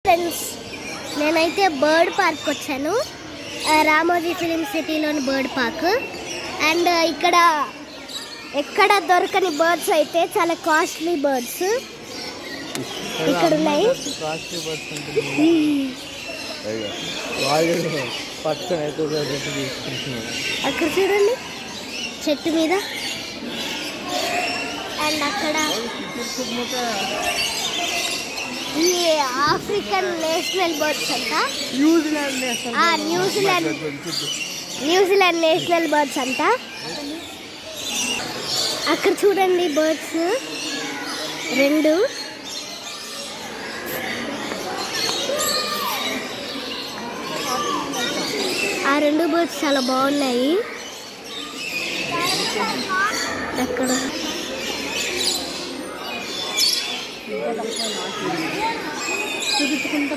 Friends, నేనైతే bird park వచ్చాను. Ramoji film సిటీలోని బర్డ్ పార్క్. అండ్ ఇక్కడ ఎక్కడ దొరకని బర్డ్స్ అయితే చాలా కాస్ట్లీ బర్డ్స్ ఇక్కడ ఉన్నాయి. అక్కడ చూడండి చెట్టు మీద. అండ్ అక్కడ ఈ ఆఫ్రికన్ నేషనల్ బర్డ్స్ అంట, న్యూజిలాండ్ నేషనల్ బర్డ్స్ అంట. అక్కడ చూడండి బర్డ్స్ రెండు. ఆ రెండు బర్డ్స్ చాలా బాగున్నాయి. అక్కడ చూపించుకుంటా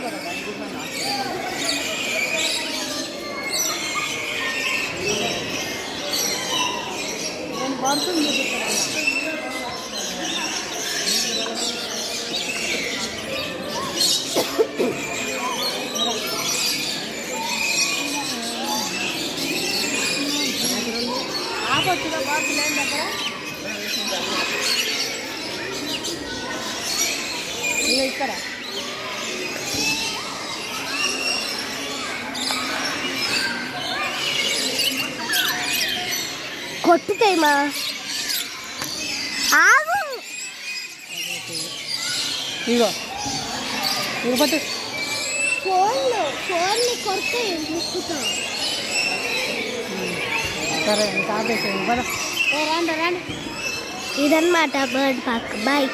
ఆపొచ్చుగా బాక్స్ లేని దగ్గర ఇక్కడ కొట్టుతాయి మా ఆగు. ఇగో పట్టు ఫోన్ని కొడితే ముక్కుతాం. సరే రండి. ఇదన్నమాట బర్డ్ పార్క్. బాయ్.